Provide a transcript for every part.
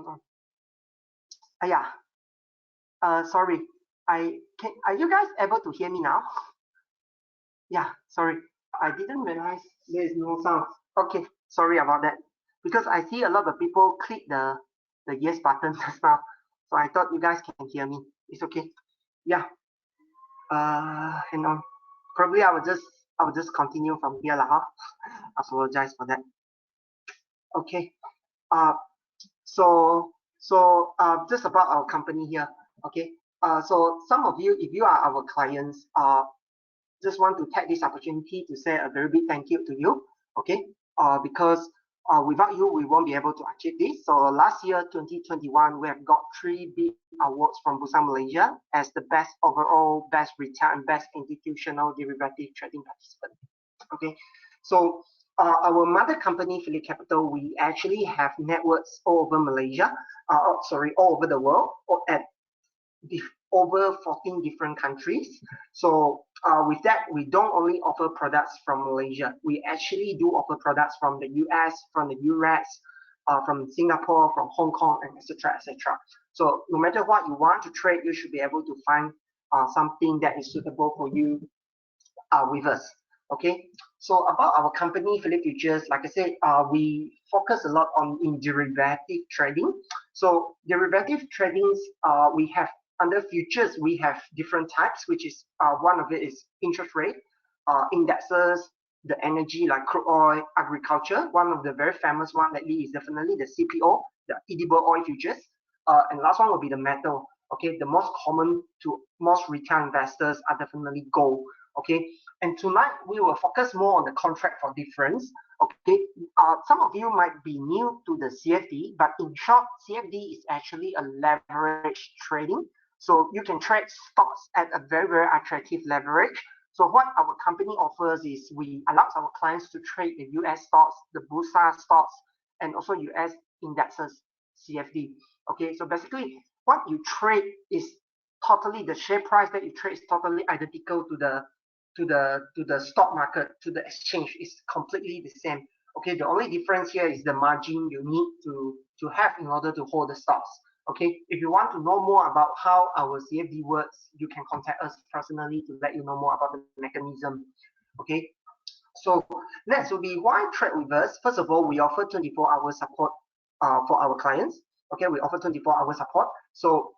hang on. Yeah. Sorry. Are you guys able to hear me now? Yeah, sorry. I didn't realize there is no sound. Okay, sorry about that. Because I see a lot of people click the yes button just now. So I thought you guys can hear me. It's okay. Yeah. Hang on. Probably I will just continue from here lah. I apologize for that. Okay. So just about our company here. Okay. So some of you, if you are our clients, just want to take this opportunity to say a very big thank you to you. Okay. Because without you, we won't be able to achieve this. So last year, 2021, we have got 3 big awards from Busan, Malaysia as the best overall, best retail, and best institutional derivative trading participant. Okay, so our mother company, Phillip Capital, we actually have networks all over Malaysia, all over the world, or at over 14 different countries. So with that, we don't only offer products from Malaysia. We actually do offer products from the US, from the US, from Singapore, from Hong Kong, and etc. etc. So no matter what you want to trade, you should be able to find something that is suitable for you with us. Okay, so about our company, Phillip Futures, like I said, we focus a lot on in derivative trading. So derivative tradings, we have under futures, we have different types, which is one of it is interest rate, indexes, the energy like crude oil, agriculture. One of the very famous one lately is definitely the CPO, the edible oil futures. And last one will be the metal. Okay, the most common to most retail investors are definitely gold. Okay, and tonight we will focus more on the contract for difference. Okay, some of you might be new to the CFD, but in short, CFD is actually a leverage trading. So you can trade stocks at a very, very attractive leverage. So what our company offers is we allow our clients to trade the US stocks, the Bursa stocks, and also US indexes, CFD. Okay, so basically what you trade is totally, the share price that you trade is totally identical to the stock market, to the exchange. Is completely the same. Okay, the only difference here is the margin you need to have in order to hold the stocks. Okay, if you want to know more about how our CFD works, you can contact us personally to let you know more about the mechanism. Okay, so next will be why trade with us. First of all, we offer 24-hour support for our clients. Okay, we offer 24-hour support. So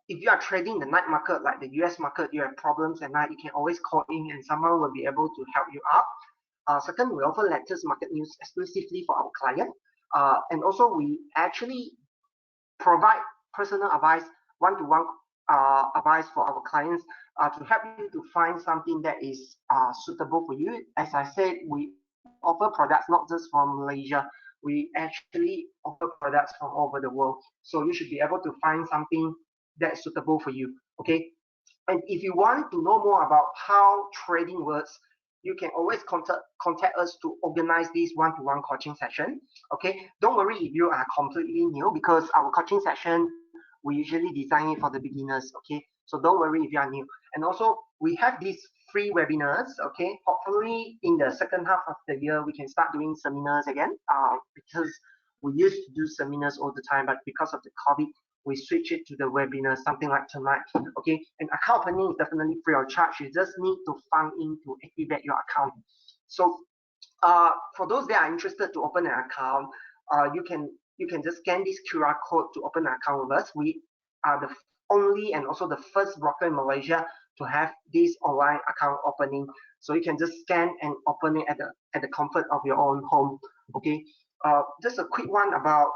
if you are trading the night market, like the US market, you have problems at night, you can always call in and someone will be able to help you out. Second, we offer latest market news exclusively for our client. And also we actually provide personal advice, one-to-one advice for our clients to help you to find something that is suitable for you. As I said, we offer products not just from Malaysia, we actually offer products from all over the world. So you should be able to find something that's suitable for you. Okay. And if you want to know more about how trading works, you can always contact us to organize this one-to-one coaching session. Okay. Don't worry if you are completely new, because our coaching session, we usually design it for the beginners. Okay. So don't worry if you are new. And also we have these free webinars. Okay. Hopefully in the second half of the year, we can start doing seminars again, because we used to do seminars all the time, but because of the COVID, we switch it to the webinar, something like tonight. Okay, and account opening is definitely free of charge. You just need to fund in to activate your account. So for those that are interested to open an account, you can just scan this QR code to open an account with us. We are the only and also the first broker in Malaysia to have this online account opening. So you can just scan and open it at the comfort of your own home. Okay, just a quick one about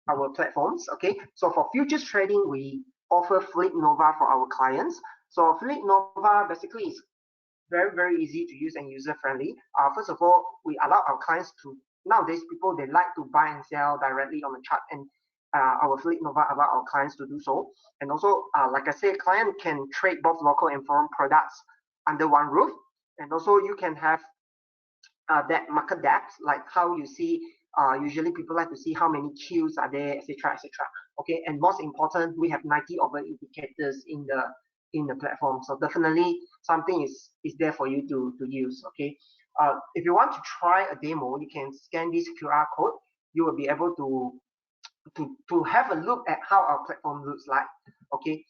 our platforms. Okay, so for futures trading, we offer Phillip Nova for our clients. So Phillip Nova basically is very, very easy to use and user friendly. First of all, we allow our clients to, nowadays people, they like to buy and sell directly on the chart, and our Phillip Nova allow our clients to do so. And also, like I said, client can trade both local and foreign products under one roof. And also you can have that market depth, like how you see, usually people like to see how many queues are there, etc., etc. Okay, and most important, we have 90 over indicators in the platform. So definitely something is there for you to use. Okay, if you want to try a demo, you can scan this QR code. You will be able to to have a look at how our platform looks like. Okay,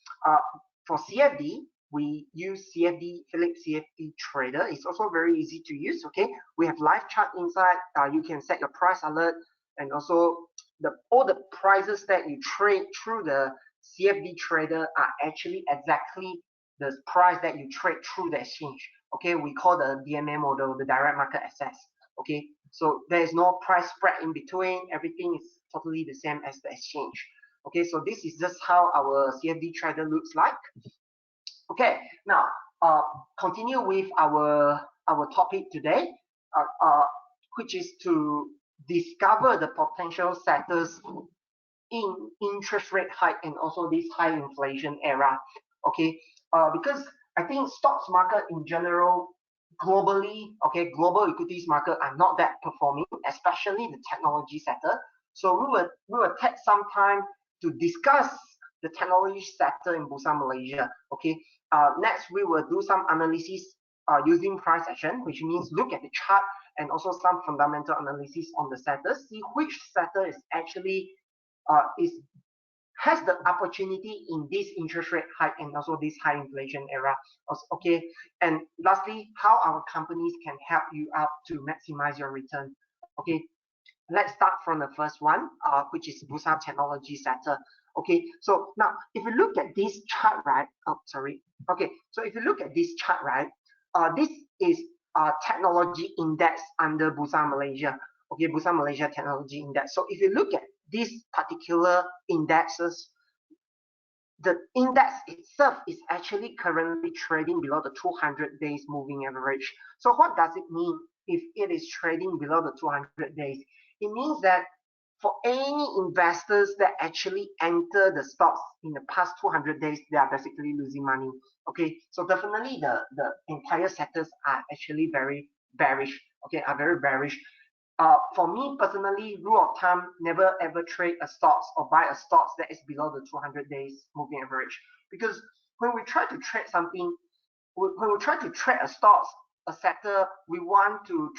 for CFD, we use CFD, Phillip CFD Trader. It's also very easy to use. Okay, we have live chart inside. You can set your price alert, and also all the prices that you trade through the CFD Trader are actually exactly the price that you trade through the exchange. Okay, we call the DMA model, the direct market access. Okay, so there is no price spread in between. Everything is totally the same as the exchange. Okay, so this is just how our CFD trader looks like. Okay, now continue with our topic today, which is to discover the potential sectors in interest rate hike and also this high inflation era. Okay, because I think stocks market in general globally, okay, global equities market are not that performing, especially the technology sector. So we will take some time to discuss the technology sector in Busan, Malaysia. Okay, next we will do some analysis using price action, which means look at the chart and also some fundamental analysis on the sector, see which sector is actually has the opportunity in this interest rate hike and also this high inflation era. Okay, and lastly, how our companies can help you out to maximize your return. Okay, let's start from the first one, which is Busan technology sector. Okay, so now if you look at this chart, right? Oh, sorry. Okay, so if you look at this chart, right? This is technology index under Busan, Malaysia. Okay, Busan, Malaysia technology index. So if you look at these particular indexes, the index itself is actually currently trading below the 200 days moving average. So what does it mean if it is trading below the 200 days? It means that for any investors that actually enter the stocks in the past 200 days, they are basically losing money. Okay, so definitely the entire sectors are actually very bearish. Okay, are very bearish. For me personally, rule of thumb, never ever trade a stocks or buy a stocks that is below the 200 days moving average. Because when we try to trade something, when we try to trade a stocks, a sector, we want to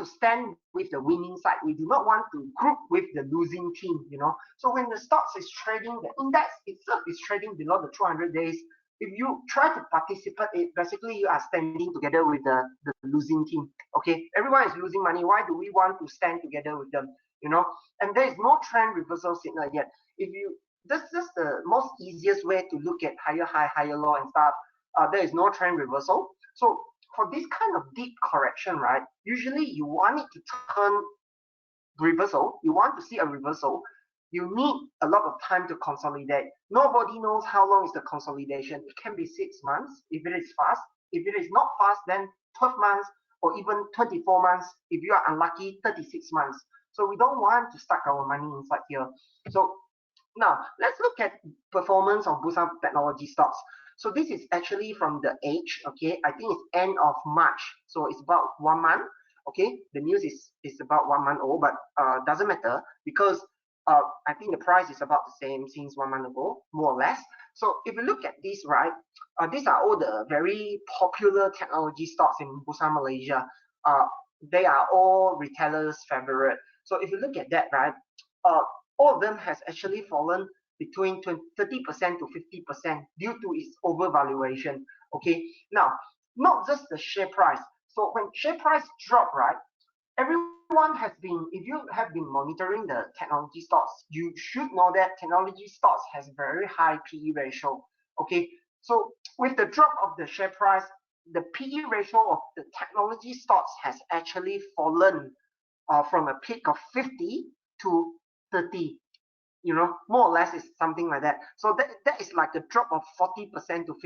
stand with the winning side. We do not want to group with the losing team, you know. So when the stocks is trading, the index itself is trading below the 200 days. If you try to participate, basically you are standing together with the losing team. Okay, everyone is losing money. Why do we want to stand together with them? You know, and there is no trend reversal signal yet. If you, this is the most easiest way to look at higher high, higher low and stuff. There is no trend reversal. So for this kind of deep correction, right? Usually you want it to turn reversal. You want to see a reversal. You need a lot of time to consolidate. Nobody knows how long is the consolidation. It can be 6 months if it is fast. If it is not fast, then 12 months or even 24 months. If you are unlucky, 36 months. So we don't want to stuck our money inside here. So now let's look at performance of Busan technology stocks. So this is actually from the age, okay? I think it's end of March. So it's about 1 month, okay? The news is about 1 month old, but doesn't matter because I think the price is about the same since 1 month ago, more or less. So if you look at this, right, these are all the very popular technology stocks in Busan, Malaysia. They are all retailers' favorite. So if you look at that, right, all of them has actually fallen between 30% to 50% due to its overvaluation. Okay, now not just the share price. So when share price drop, right, everyone has been, if you have been monitoring the technology stocks, you should know that technology stocks has very high PE ratio. Okay, so with the drop of the share price, the PE ratio of the technology stocks has actually fallen from a peak of 50 to 30. You know, more or less is something like that. So that is like a drop of 40% to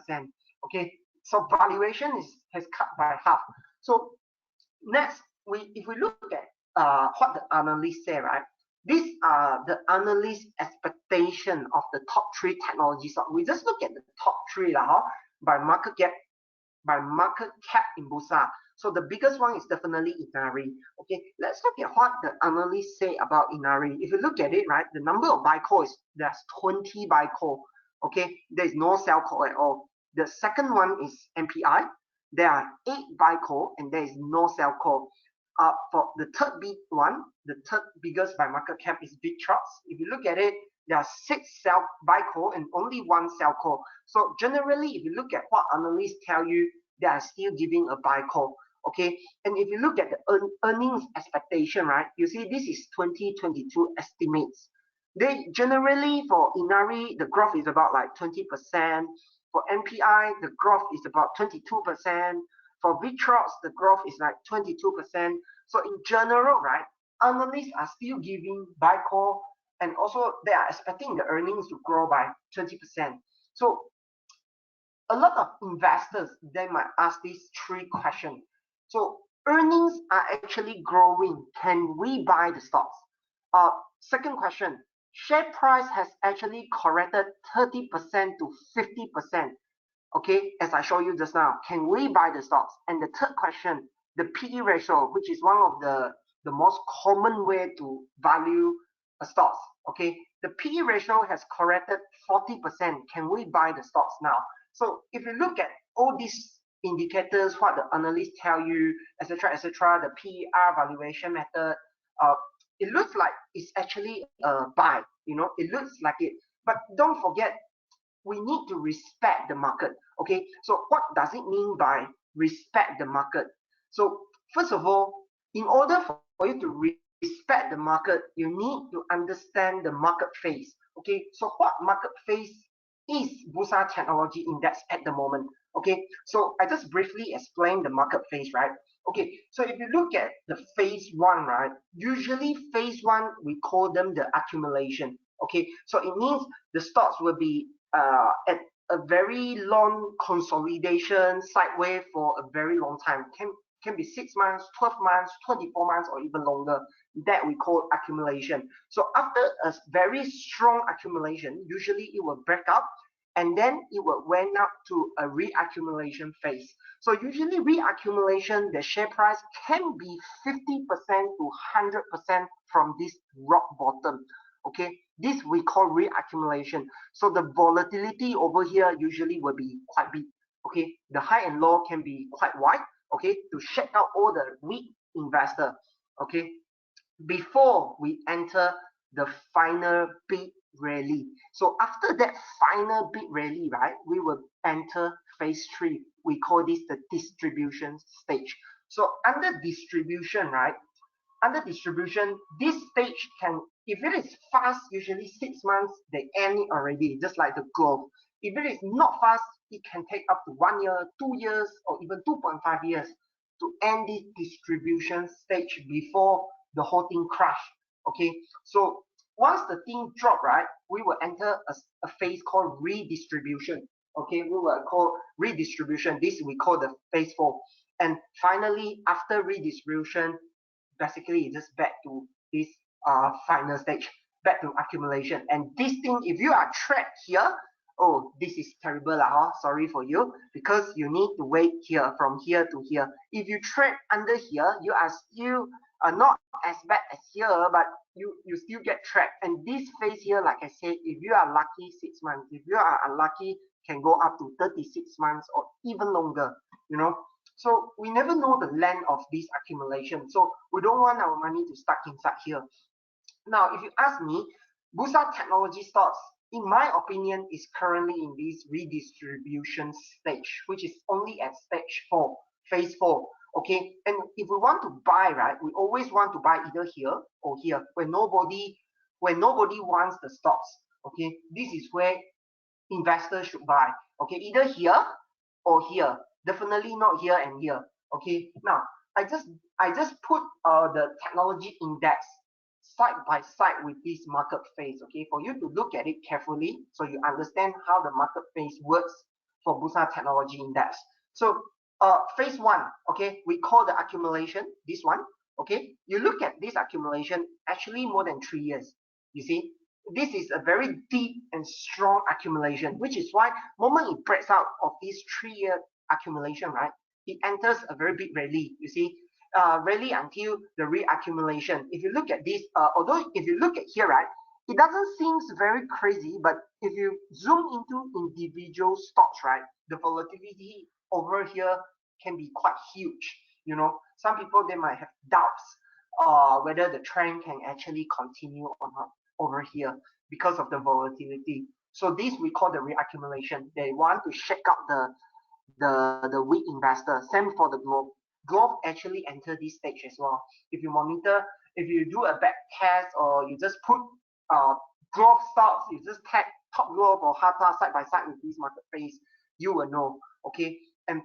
50%. Okay, so valuation has cut by half. So next, if we look at what the analysts say, right? These are the analyst expectation of the top 3 technology stocks. We just look at the top 3 by market cap in Bursa. So the biggest one is definitely Inari. Okay, let's look at what the analysts say about Inari. If you look at it, right, the number of buy call is there's 20 buy call. Okay, there is no sell call at all. The second one is MPI. There are 8 buy call and there is no sell call. For the third big one, the third biggest by market cap is Victrox. If you look at it, there are 6 buy call and only 1 sell call. So generally, if you look at what analysts tell you, they are still giving a buy call. Okay, and if you look at the earnings expectation, right, you see this is 2022 estimates. They generally, for Inari, the growth is about like 20%. For MPI, the growth is about 22%. For Victrox, the growth is like 22%. So in general, right, analysts are still giving buy call, and also they are expecting the earnings to grow by 20%. So a lot of investors, they might ask these 3 questions. So earnings are actually growing. Can we buy the stocks? Second question, share price has actually corrected 30% to 50%. Okay, as I showed you just now, can we buy the stocks? And the third question, the PE ratio, which is one of the most common way to value a stocks. Okay, the PE ratio has corrected 40%. Can we buy the stocks now? So if you look at all these indicators, what the analysts tell you, etc., the PER valuation method, it looks like it's actually a buy. You know, it looks like it. But don't forget, we need to respect the market. Okay, so what does it mean by respect the market? So first of all, in order for you to respect the market, you need to understand the market phase. Okay, so what market phase is Bursa Technology Index at the moment? Okay, so I just briefly explain the market phase, right? Okay, so if you look at the phase 1, right, usually phase 1, we call them the accumulation. Okay, so it means the stocks will be at a very long consolidation sideways for a very long time. Can be 6 months, 12 months, 24 months, or even longer. That we call accumulation. So after a very strong accumulation, usually it will break up, and then it will went up to a reaccumulation phase. So usually reaccumulation, the share price can be 50% to 100% from this rock bottom. Okay, this we call reaccumulation. So the volatility over here usually will be quite big. Okay, the high and low can be quite wide. Okay, to check out all the weak investor. Okay, before we enter the final big rally. So after that final big rally, right, we will enter phase 3. We call this the distribution stage. So under distribution, right, under distribution, this stage can, if it is fast, usually 6 months, they end it already, just like the growth. If it is not fast, it can take up to 1 year, 2 years, or even 2.5 years to end this distribution stage before the whole thing crash. Okay, so once the thing drop, right, we will enter a phase called redistribution. Okay, we will call redistribution. This we call the phase 4. And finally, after redistribution, basically it's just back to this final stage, back to accumulation. And this thing, if you are trapped here, oh, this is terrible, sorry for you, because you need to wait here from here to here. If you trap under here, you are still not as bad as here, but you still get trapped. And this phase here, like I said, if you are lucky, 6 months. If you are unlucky, can go up to 36 months or even longer, you know. So we never know the length of this accumulation. So we don't want our money to stuck inside here. Now, if you ask me, Bursa Technology stocks, in my opinion, is currently in this redistribution stage, which is only at stage 4, phase 4. Okay, and if we want to buy, right, we always want to buy either here or here, when nobody wants the stocks. Okay, this is where investors should buy. Okay, either here or here. Definitely not here and here. Okay, now I just put the technology index side by side with this market phase. Okay, for you to look at it carefully, so you understand how the market phase works for Bursa Technology Index. So phase 1, okay, we call the accumulation, this one. Okay, you look at this accumulation, actually more than 3 years. You see, this is a very deep and strong accumulation, which is why moment it breaks out of this 3-year accumulation, right, it enters a very big rally. You see, rally until the reaccumulation. If you look at this, although if you look at here, right, it doesn't seem very crazy, but if you zoom into individual stocks, right, the volatility over here can be quite huge. You know, some people, they might have doubts whether the trend can actually continue or not over here because of the volatility. So this we call the reaccumulation. They want to shake out the weak investor. Same for the globe. Globe actually enter this stage as well. If you monitor, if you do a back test, or you just put uh globe stocks, you just tag top globe or HATA side by side with this market phase, you will know. Okay, and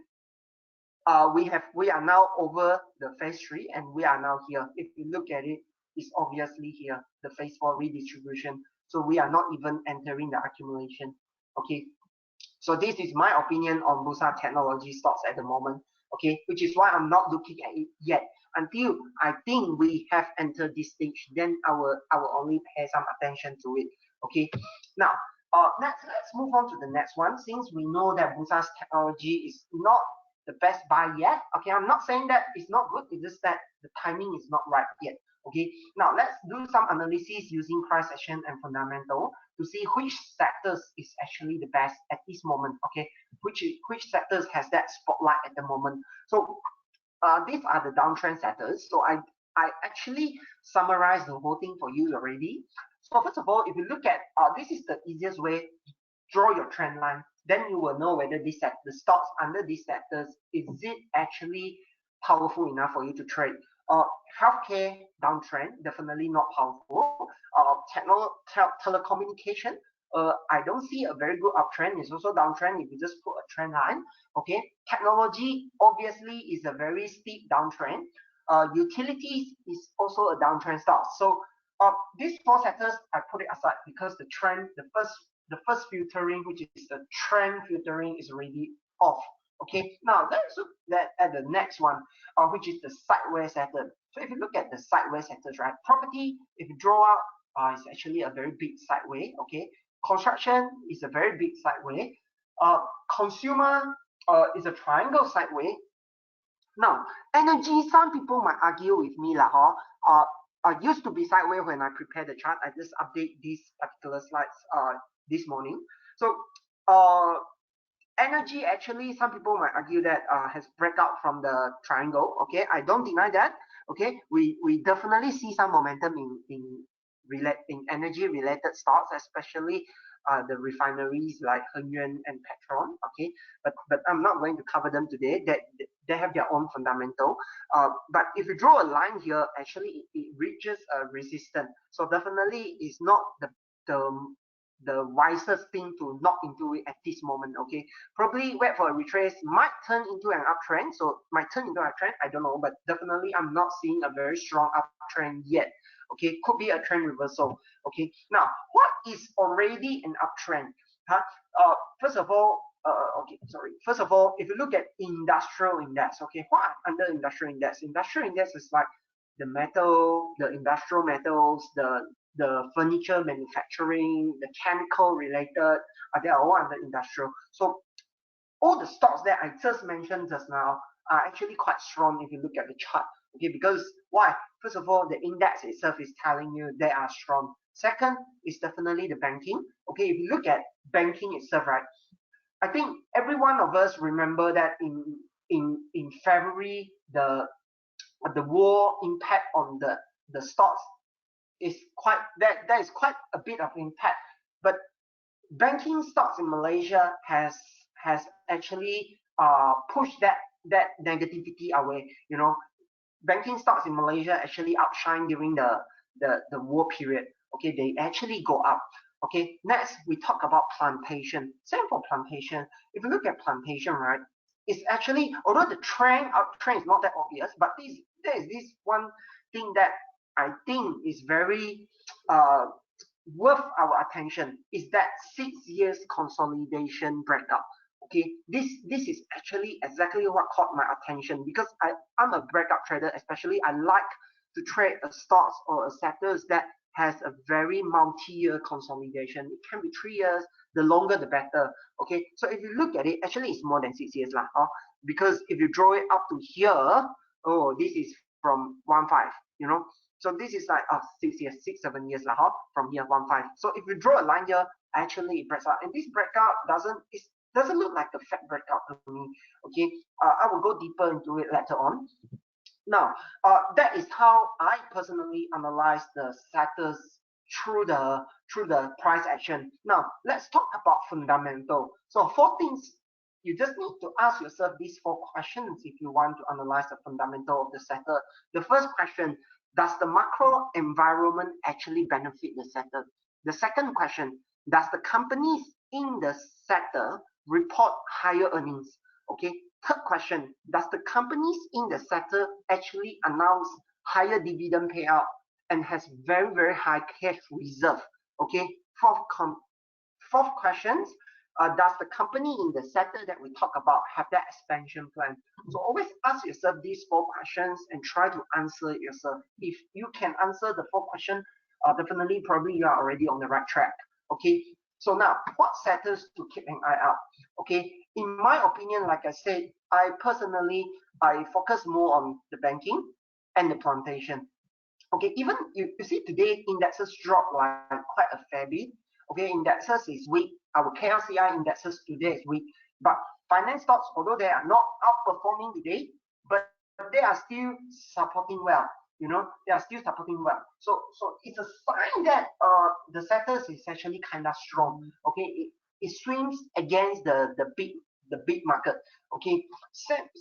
we are now over the phase 3, and we are now here. If you look at it, it's obviously here, the phase 4 redistribution. So we are not even entering the accumulation. Okay, so this is my opinion on Bursa technology stocks at the moment. Okay, which is why I'm not looking at it yet until I think we have entered this stage. Then I will only pay some attention to it. Okay, now let's move on to the next one. Since we know that Bursa's technology is not the best buy yet. Okay, I'm not saying that it's not good. It's just that the timing is not right yet. Okay, now let's do some analysis using price action and fundamental to see which sectors is actually the best at this moment. Okay, which sectors has that spotlight at the moment. So these are the downtrend sectors. So I actually summarized the whole thing for you already. So first of all, if you look at this is the easiest way to draw your trend line. Then you will know whether the stocks under these sectors, is it actually powerful enough for you to trade. Healthcare downtrend, definitely not powerful. Telecommunication, I don't see a very good uptrend. It's also downtrend if you just put a trend line. Okay, technology obviously is a very steep downtrend. Utilities is also a downtrend stock. So these 4 sectors I put it aside because the trend, the first filtering, which is the trend filtering, is already off. Okay, now let's look at the next one, which is the sideways sector. So if you look at the sideways sectors, right, property, if you draw out, it's actually a very big sideways. Okay, construction is a very big sideways. Consumer is a triangle sideways. Now, energy, some people might argue with me lah, used to be sideways when I prepare the chart. I just update these particular slides this morning. So energy, actually, some people might argue that has break out from the triangle. Okay, I don't deny that. Okay, we definitely see some momentum in energy related stocks, especially the refineries like Henyuan and Petron. Okay, but I'm not going to cover them today. That they have their own fundamental. But if you draw a line here, actually it reaches a resistance. So definitely it's not the wisest thing to knock into it at this moment. Okay, probably wait for a retrace, might turn into an uptrend. So might turn into a trend, I don't know, but definitely I'm not seeing a very strong uptrend yet. Okay, could be a trend reversal. Okay, now what is already an uptrend? First of all, First of all, if you look at industrial index, okay, what are under industrial index? Industrial index is like the metal, the industrial metals, the furniture manufacturing, the chemical related, they are all under industrial. So all the stocks that I just mentioned just now are actually quite strong if you look at the chart. Okay, because why? First of all, the index itself is telling you they are strong. Second is definitely the banking. Okay, if you look at banking itself, right, I think every one of us remember that in February the war impact on the stocks is quite there is quite a bit of impact. But banking stocks in Malaysia has actually pushed that negativity away. You know, banking stocks in Malaysia actually outshine during the war period. Okay, they actually go up. Okay, next we talk about plantation. Same for plantation. If you look at plantation, right, it's actually, although the uptrend is not that obvious, but there is this one thing that I think is very worth our attention, is that 6 years consolidation breakout. Okay, this is actually exactly what caught my attention, because I'm a breakout trader. Especially I like to trade a stocks or a sectors that has a very multi-year consolidation. It can be 3 years, the longer the better. Okay, so if you look at it, actually it's more than 6 years lah. Because if you draw it up to here, oh, this is from 1.5, you know. So this is like 6 years, 6-7 years lah, from here 1.5. So if you draw a line here, actually it breaks out, and this breakout doesn't look like a fat breakout to me. Okay, I will go deeper into it later on. Now, that is how I personally analyze the sectors through the price action. Now, let's talk about fundamental. So, four things you just need to ask yourself these four questions if you want to analyze the fundamental of the sector. The first question: does the macro environment actually benefit the sector? The second question: does the companies in the sector report higher earnings? Okay. Third question: does the companies in the sector actually announce higher dividend payout and has very, very high cash reserve? Okay. Fourth question: does the company in the sector that we talk about have that expansion plan? So always ask yourself these four questions and try to answer it yourself. If you can answer the four questions, definitely probably you are already on the right track. Okay. So now, what sectors to keep an eye out? Okay, in my opinion, like I said, I focus more on the banking and the plantation. Okay, even you see today indexes drop like quite a fair bit. Okay, indexes is weak. Our KLCI indexes today is weak, but finance stocks, although they are not outperforming today, but they are still supporting well. They are still supporting well. So it's a sign that the sectors is actually kind of strong. Okay, it swings against the big market. Okay,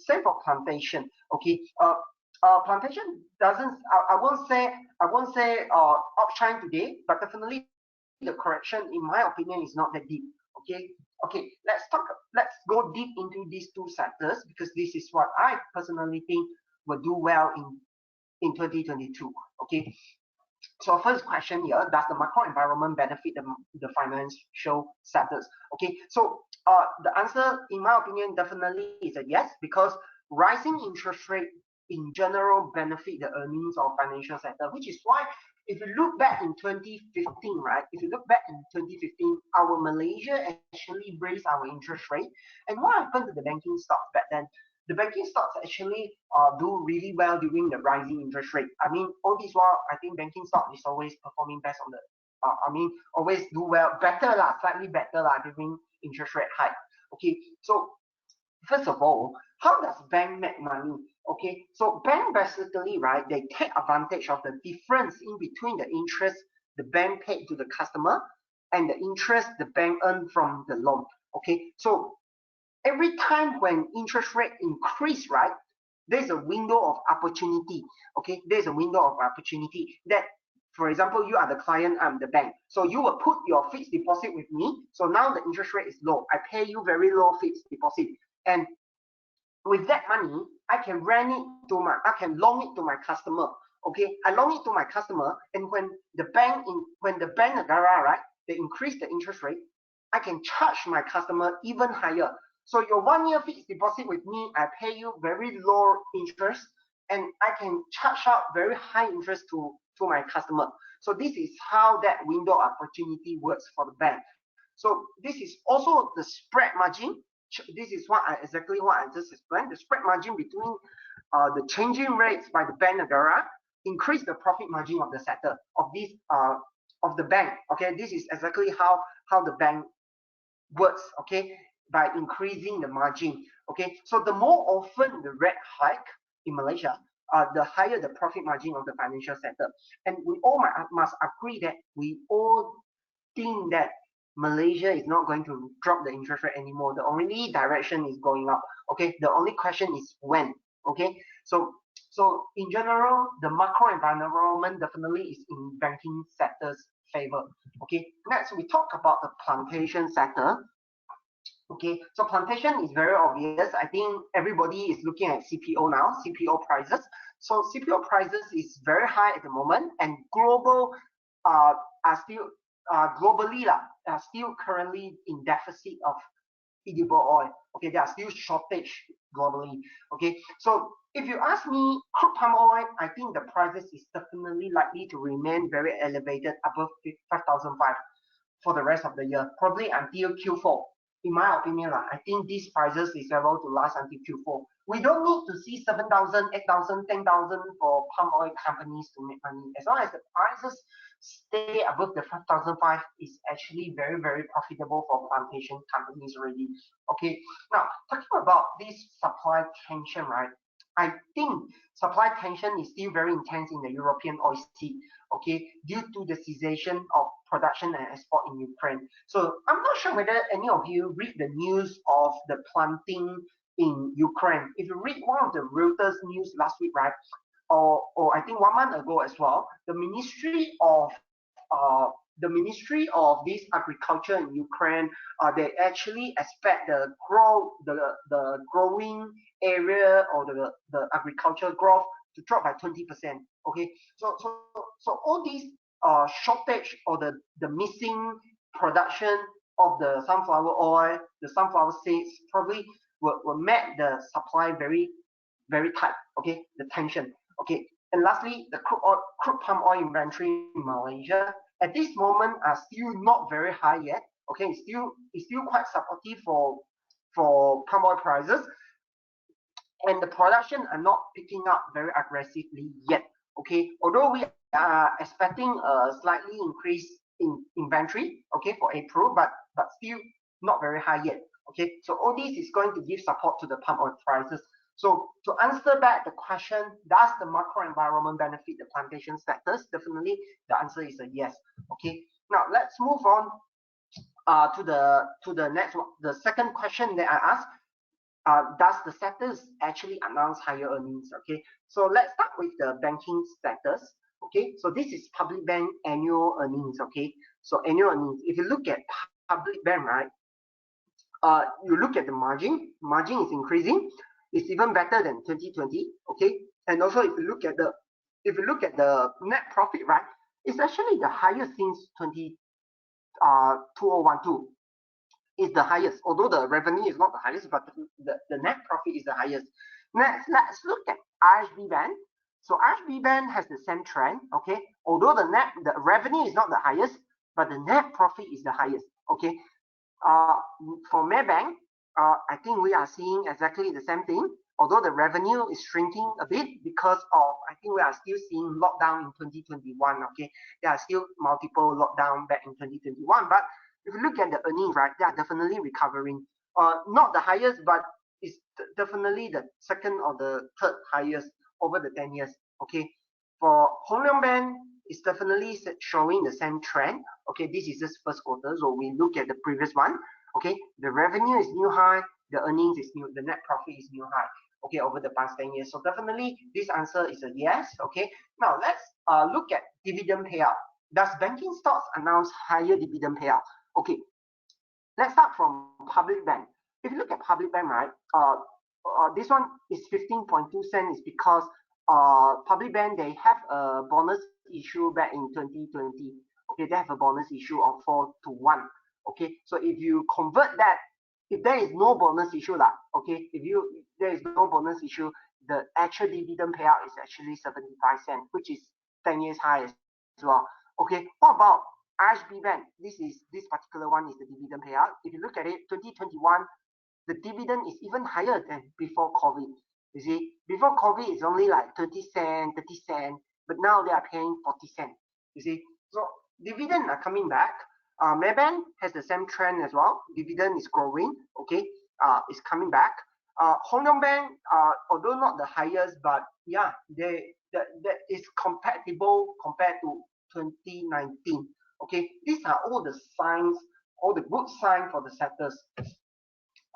same for plantation. Okay, plantation doesn't. I won't say outshine today, but definitely the correction, in my opinion, is not that deep. Okay. Let's go deep into these two sectors because this is what I personally think will do well in 2022. Okay. So first question here: does the macro environment benefit the financial sectors? Okay. So the answer, in my opinion, definitely is a yes, because rising interest rate in general benefit the earnings of financial sector, which is why if you look back in 2015, right? If you look back in 2015, our Malaysia actually raised our interest rate. And what happened to the banking stocks back then? The banking stocks actually do really well during the rising interest rate. I mean, all this while, I think banking stock is always performing best on the, always do well, slightly better during interest rate hike. Okay, so first of all, how does bank make money? Okay, so bank basically, right, they take advantage of the difference in between the interest the bank paid to the customer and the interest the bank earned from the loan. Okay, so every time when interest rate increase, right, there's a window of opportunity. Okay, there's a window of opportunity that, for example, you are the client, I'm the bank. So you will put your fixed deposit with me. So now the interest rate is low. I pay you very low fixed deposit. And with that money, I can loan it to my customer. Okay, I loan it to my customer, and when the bank negara, right, they increase the interest rate, I can charge my customer even higher. So your 1 year fixed deposit with me, I pay you very low interest, and I can charge out very high interest to my customer. So this is how that window opportunity works for the bank. So this is also the spread margin. This is exactly what I just explained. The spread margin between the changing rates by the bank negara increase the profit margin of the sector of the bank. Okay, this is exactly how the bank works. Okay, by increasing the margin. Okay, so the more often the rate hike in Malaysia, the higher the profit margin of the financial sector. And we all must agree that we all think that Malaysia is not going to drop the interest rate anymore. The only direction is going up. Okay, the only question is when. Okay, so in general, the macro environment definitely is in banking sector's favor. Okay, next we talk about the plantation sector. Okay, so plantation is very obvious. I think everybody is looking at CPO now, CPO prices. So CPO prices is very high at the moment, and globally are still currently in deficit of edible oil. Okay, there are still shortage globally. Okay, so if you ask me, crude palm oil, I think the prices is definitely likely to remain very elevated above 5,005 for the rest of the year, probably until Q4 in my opinion, I think these prices is able to last until Q4. We don't need to see 7,000, 8,000, 10,000 for palm oil companies to make money. As long as the prices stay above the 5,005, is actually very, very profitable for plantation companies already. Okay, now talking about this supply tension, right? I think supply tension is still very intense in the European oil sea, okay, due to the cessation of production and export in Ukraine. So I'm not sure whether any of you read the news of the planting in Ukraine. If you read one of the Reuters news last week, right, or I think 1 month ago as well, the Ministry of this agriculture in Ukraine, they actually expect the growing area or the agricultural growth to drop by 20%. Okay, so all these shortage or the missing production of the sunflower oil, the sunflower seeds probably will make the supply very, very tight. Okay, the tension. Okay, and lastly, the crude palm oil inventory in Malaysia at this moment are still not very high yet. Okay, it's still quite supportive for palm oil prices, and the production are not picking up very aggressively yet. Okay, although we are expecting a slightly increase in inventory, okay, for April, but still not very high yet. Okay, so all this is going to give support to the palm oil prices. So to answer back the question, does the macro environment benefit the plantation sectors? Definitely, the answer is a yes. Okay, now let's move on to the next one. The second question that I asked, does the sectors actually announce higher earnings? Okay, so let's start with the banking sectors. Okay, so this is public bank annual earnings. Okay, so annual earnings. If you look at public bank, right, you look at the margin is increasing. It's even better than 2020. Okay, and also if you look at the net profit, right, it's actually the highest since 2012. Is the highest, although the revenue is not the highest, but the net profit is the highest. Next, let's look at RHB Bank. So RHB Bank has the same trend. Okay, although the revenue is not the highest, but the net profit is the highest. Okay, for Maybank, I think we are seeing exactly the same thing. Although the revenue is shrinking a bit because of, I think we are still seeing lockdown in 2021. Okay, there are still multiple lockdown back in 2021, but if you look at the earnings, right, they are definitely recovering. Not the highest, but it's definitely the second or the third highest over the 10 years. Okay, for Hong Leong Bank, it's definitely showing the same trend. Okay, this is just first quarter, so we look at the previous one. Okay, the revenue is new high, the earnings is new, the net profit is new high. Okay, over the past 10 years. So definitely this answer is a yes. Okay, now let's look at dividend payout. Does banking stocks announce higher dividend payout? Okay, let's start from public bank. If you look at public bank, right, this one is 15.2 cents is because public bank, they have a bonus issue back in 2020. Okay, they have a bonus issue of 4-1. Okay, so if you convert that, if there is no bonus issue, okay, there is no bonus issue, the actual dividend payout is actually 75 cents, which is 10 years high as well. Okay, what about RHB Bank? This particular one is the dividend payout. If you look at it, 2021, the dividend is even higher than before COVID. You see, before COVID it's only like 30 cents, but now they are paying 40 cents. You see, so dividend are coming back. Maybank has the same trend as well. Dividend is growing. Okay, it's coming back. Hong Leong Bank, although not the highest, but yeah, that is compatible compared to 2019. Okay, these are all the signs, all the good signs for the sectors.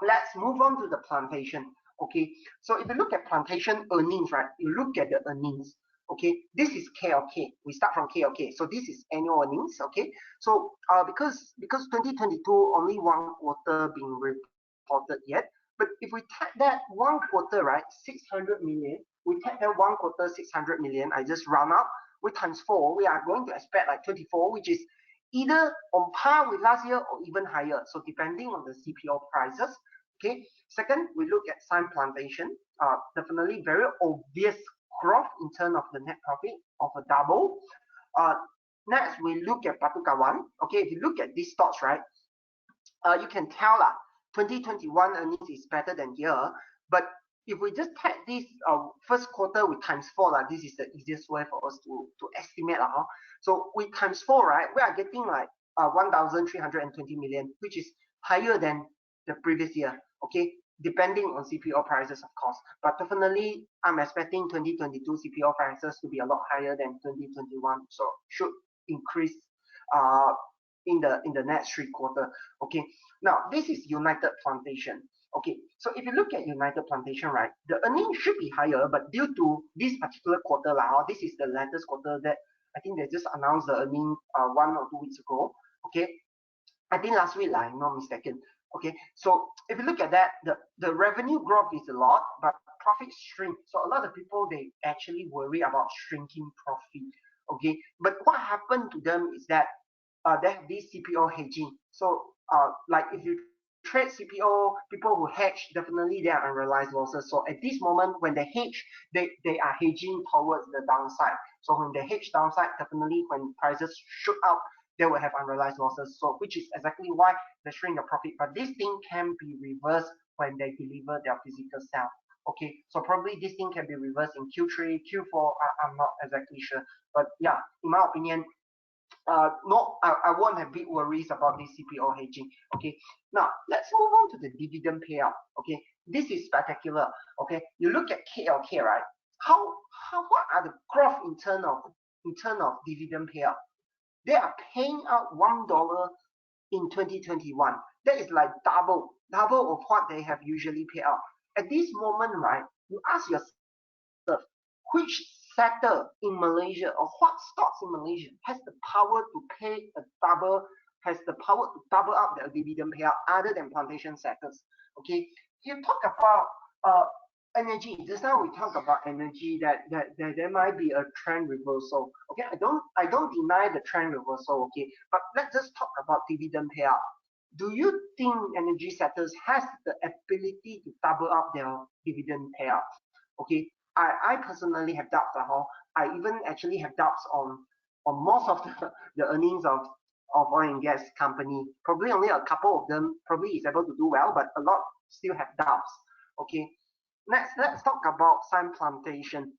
Let's move on to the plantation. Okay, so if you look at plantation earnings, right, you look at the earnings. Okay, this is KLK. We start from KLK. So this is annual earnings. Okay, so because 2022 only one quarter being reported yet, but if we take that one quarter, right, 600 million, we take that one quarter 600 million, I just round up, we times 4, we are going to expect like 24, which is either on par with last year or even higher. So depending on the CPO prices. Okay. Second, we look at Sun Plantation. Definitely very obvious growth in terms of the net profit of a double. Next, we look at Batu Kawan. Okay, if you look at these stocks, right, you can tell 2021 earnings is better than here, but if we just take this first quarter with times 4, like this is the easiest way for us to estimate. So with times 4, right, we are getting like 1,320 million, which is higher than the previous year, okay, depending on CPO prices, of course. But definitely, I'm expecting 2022 CPO prices to be a lot higher than 2021, so should increase in the next 3 quarters. Okay, now this is United Plantation. Okay, so if you look at United Plantation, right, the earnings should be higher, but due to this particular quarter, this is the latest quarter that I think they just announced the earnings 1 or 2 weeks ago. Okay, I think last week, I'm not mistaken. Okay, so if you look at that, the revenue growth is a lot, but profit shrink. So a lot of people, they actually worry about shrinking profit. Okay, but what happened to them is that they have this CPO hedging. So like if you trade CPO, people who hedge, definitely there are unrealized losses. So at this moment, when they hedge, they are hedging towards the downside. So when they hedge downside, definitely when prices shoot up, they will have unrealized losses. So which is exactly why they shrink the profit. But this thing can be reversed when they deliver their physical sale. Okay, so probably this thing can be reversed in Q3, Q4. I'm not exactly sure, but yeah, in my opinion, no, I won't have big worries about this CPO hedging. Okay, now let's move on to the dividend payout. Okay, this is spectacular. Okay, you look at KLK, right? What are the growth in terms of dividend payout? They are paying out $1 in 2021. That is like double of what they have usually paid out. At this moment, right, you ask yourself, which sector in Malaysia or what stocks in Malaysia has the power to pay a double, has the power to double up their dividend payout other than plantation sectors? Okay, you talk about energy. Just now we talked about energy, that there might be a trend reversal. Okay, I don't deny the trend reversal. Okay, but let's just talk about dividend payout. Do you think energy sectors has the ability to double up their dividend payout? Okay, I personally have doubts. I even actually have doubts on most of the earnings of oil and gas company. Probably only a couple of them probably is able to do well, but a lot still have doubts. Okay, next let's talk about Sun Plantation.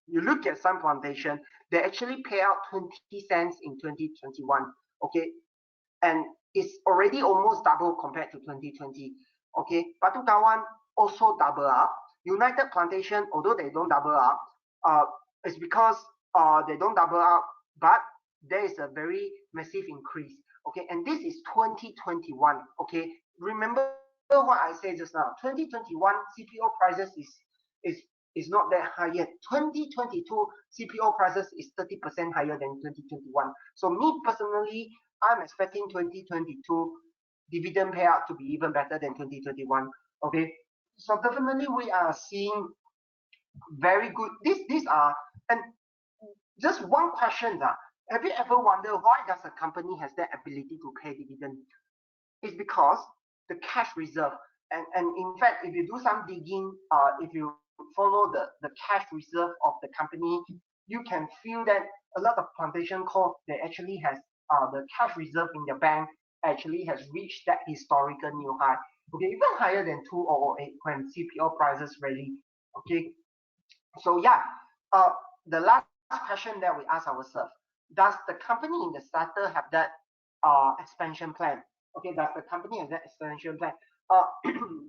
You look at Sun Plantation, they actually pay out 20 cents in 2021. Okay, and it's already almost double compared to 2020. Okay, Batu Kawan also double up. United Plantation, although they don't double up, it's because they don't double up, but there is a very massive increase. Okay, and this is 2021. Okay, remember what I said just now. 2021 CPO prices is not that high yet. 2022 CPO prices is 30% higher than 2021. So me personally, I'm expecting 2022 dividend payout to be even better than 2021. Okay, so definitely we are seeing very good. These are, and just one question that have you ever wondered why does a company has that ability to pay dividend? It's because the cash reserve, and in fact, if you do some digging, if you follow the cash reserve of the company, you can feel that a lot of plantation co, they actually has the cash reserve in their bank actually has reached that historical new high. Okay, even higher than 2008 when CPO prices rally. Okay, so yeah, the last question that we ask ourselves: does the company in the sector have that expansion plan? Okay, does the company have that expansion plan?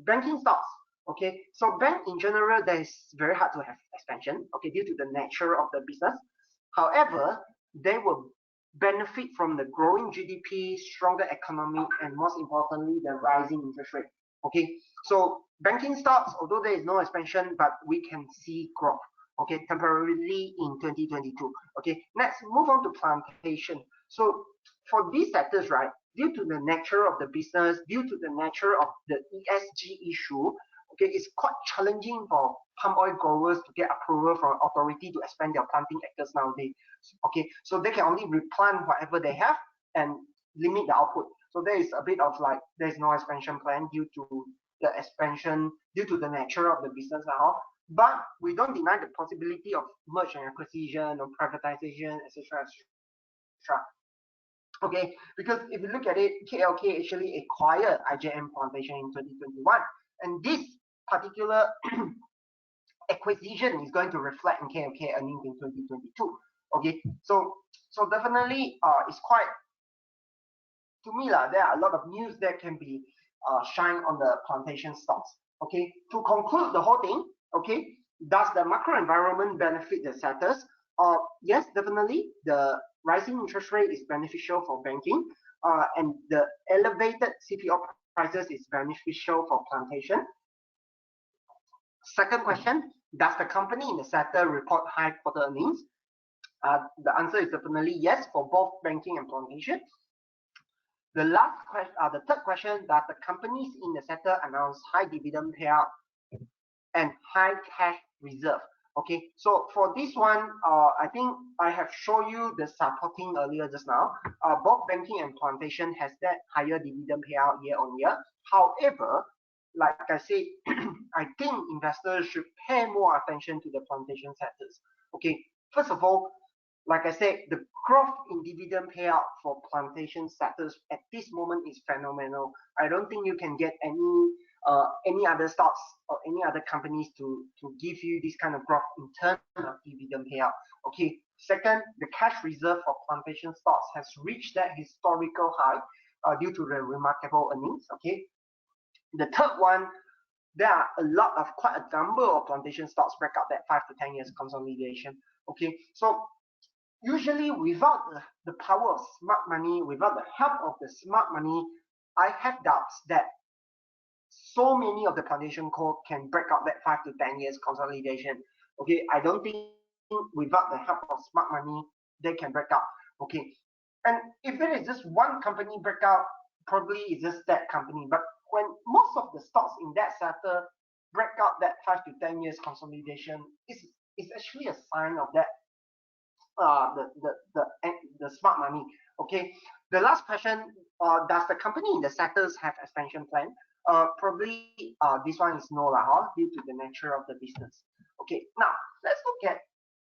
Banking stocks. Okay, so bank in general, that is very hard to have expansion. Okay, due to the nature of the business. However, they will benefit from the growing GDP, stronger economy, and most importantly, the rising interest rate. Okay, so banking stocks, although there is no expansion, but we can see growth. Okay, temporarily in 2022. Okay, next move on to plantation. So for these sectors, right, due to the nature of the business, due to the nature of the ESG issue, okay, it's quite challenging for palm oil growers to get approval from authority to expand their planting acres nowadays. Okay, so they can only replant whatever they have and limit the output. So there is a bit of like there's no expansion plan due to the expansion, due to the nature of the business now. But we don't deny the possibility of merge and acquisition or privatization, etc., etc. Okay, because if you look at it, KLK actually acquired IJM Plantation in 2021, and this particular acquisition is going to reflect in KLK earnings in 2022. Okay, so definitely it's quite, to me lah, there are a lot of news that can be shine on the plantation stocks. Okay, to conclude the whole thing, okay, does the macro environment benefit the sectors? Yes, definitely. The rising interest rate is beneficial for banking, and the elevated CPO prices is beneficial for plantation. Second question, does the company in the sector report high quarter earnings? The answer is definitely yes for both banking and plantation. The last question, the third question, does the companies in the sector announce high dividend payout and high cash reserve? Okay, so for this one, I think I have shown you the supporting earlier just now. Both banking and plantation has that higher dividend payout year on year. However, like I said, I think investors should pay more attention to the plantation sectors. Okay, first of all, like I said, the growth in dividend payout for plantation sectors at this moment is phenomenal. I don't think you can get any other stocks or any other companies to give you this kind of growth in terms of dividend payout. Okay. Second, the cash reserve for plantation stocks has reached that historical high due to the remarkable earnings. Okay. The third one, there are quite a number of plantation stocks break out that 5 to 10 years consolidation. Okay. So usually without the power of smart money, without the help of the smart money, I have doubts that so many of the plantation core can break out that 5 to 10 years consolidation. Okay, I don't think without the help of smart money, they can break out. Okay, and if it is just one company break out, probably it's just that company. But when most of the stocks in that sector break out that 5 to 10 years consolidation, it's actually a sign of that the smart money. Okay, the last question, does the company in the sectors have expansion plan? Probably this one is no lah, due to the nature of the business. Okay, now let's